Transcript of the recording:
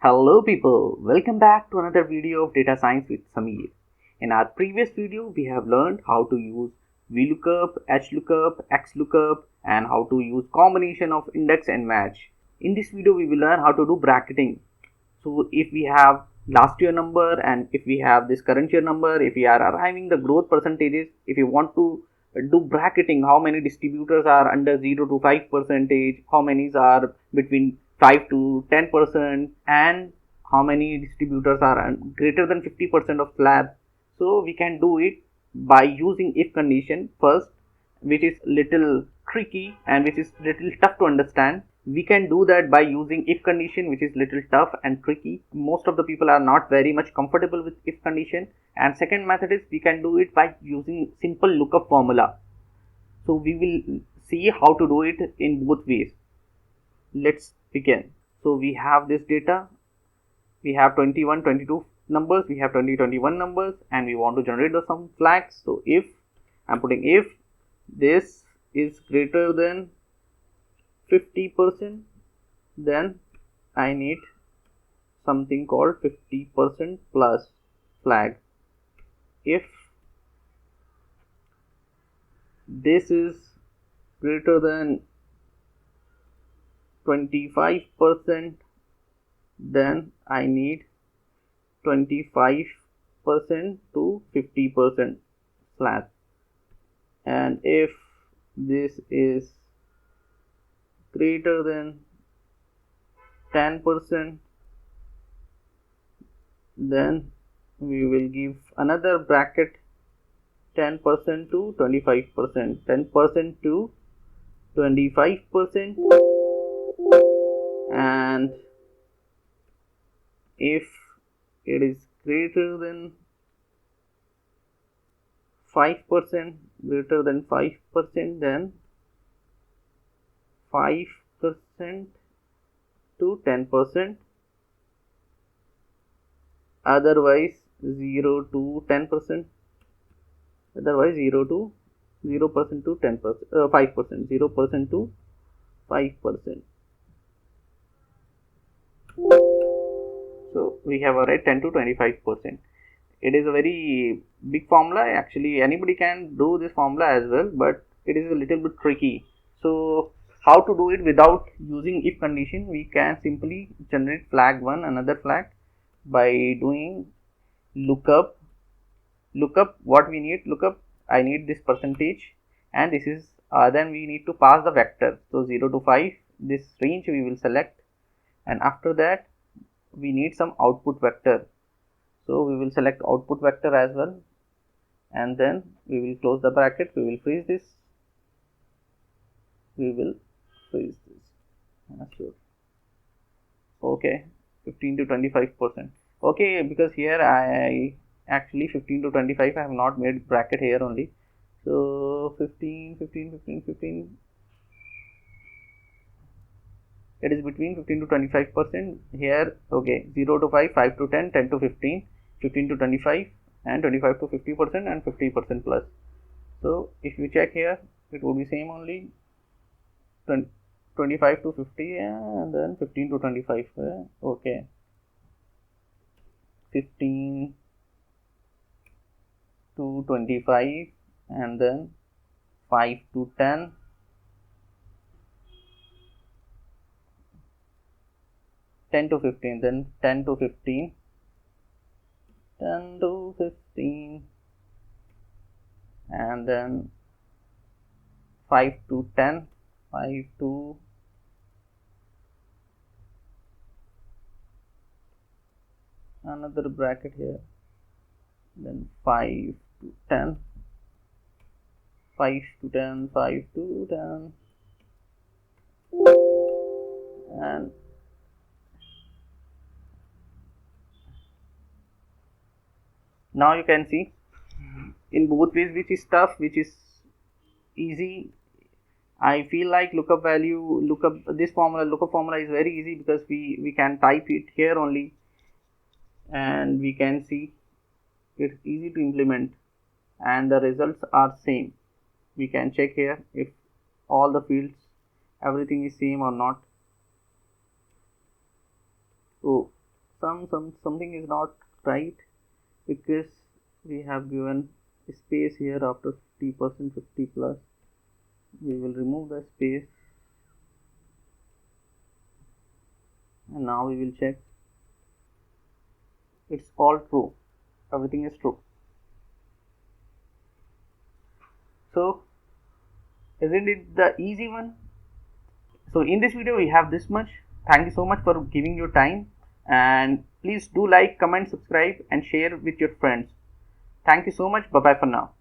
Hello people, welcome back to another video of Data Science with Sameer. In our previous video, we have learned how to use VLOOKUP, HLOOKUP, XLOOKUP and how to use combination of index and match. In this video, we will learn how to do bracketing. So if we have last year number and if we have this current year number, if we are arriving the growth percentages, if you want to do bracketing, how many distributors are under 0 to 5 percentage, how many are between 5 to 10%, and how many distributors are greater than 50% of slab. So we can do it by using if condition first, which is little tricky and which is little tough to understand. We can do that by using if condition, which is little tough and tricky. Most of the people are not very much comfortable with if condition. And second method is we can do it by using simple lookup formula. So we will see how to do it in both ways. Let's begin. So we have this data, we have 21, 22 numbers, we have 20, 21 numbers, and we want to generate some flags. So if I'm putting if this is greater than 50%, then I need something called 50% plus flag. If this is greater than 25%, then I need 25% to 50% flag. And if this is greater than 10%, then we will give another bracket 10% to 25%, 10% to 25%, and if it is greater than 5%, then 5% to 10%, otherwise 0 to 10%, otherwise 0% to 10%, 5%, 0% to 5%. So we have a rate 10 to 25%. It is a very big formula. Actually, anybody can do this formula as well, but it is a little bit tricky. So how to do it without using if condition? We can simply generate flag 1, another flag, by doing lookup. Lookup, what we need? Lookup, I need this percentage, and this is then we need to pass the vector. So 0 to 5, this range we will select, and after that we need some output vector. So we will select output vector as well, and then we will close the bracket. We will freeze this. Sure. Okay, 15 to 25%. Okay, because here I actually 15 to 25, I have not made bracket here only. So 15. It is between 15 to 25% here. Okay, 0 to 5, 5 to 10, 10 to 15, 15 to 25, and 25 to 50%, and 50% plus. So if you check here, it would be same only, 25 to 50 and then 15 to 25. Okay, 15 to 25 and then 5 to 10, 10 to 15, then 10 to 15, 10 to 15, and then 5 to 10, 5 to another bracket here, then 5 to 10, 5 to 10, 5 to 10, and now you can see in both ways which is tough, which is easy. I feel like lookup formula is very easy because we can type it here only and we can see it's easy to implement and the results are same. We can check here if all the fields, everything is same or not. Oh, something is not right, because we have given space here after 50%, 50 plus. We will remove the space, and now we will check. It's all true, everything is true. So isn't it the easy one? So in this video we have this much. Thank you so much for giving your time, and please do like, comment, subscribe and share with your friends. Thank you so much. Bye bye for now.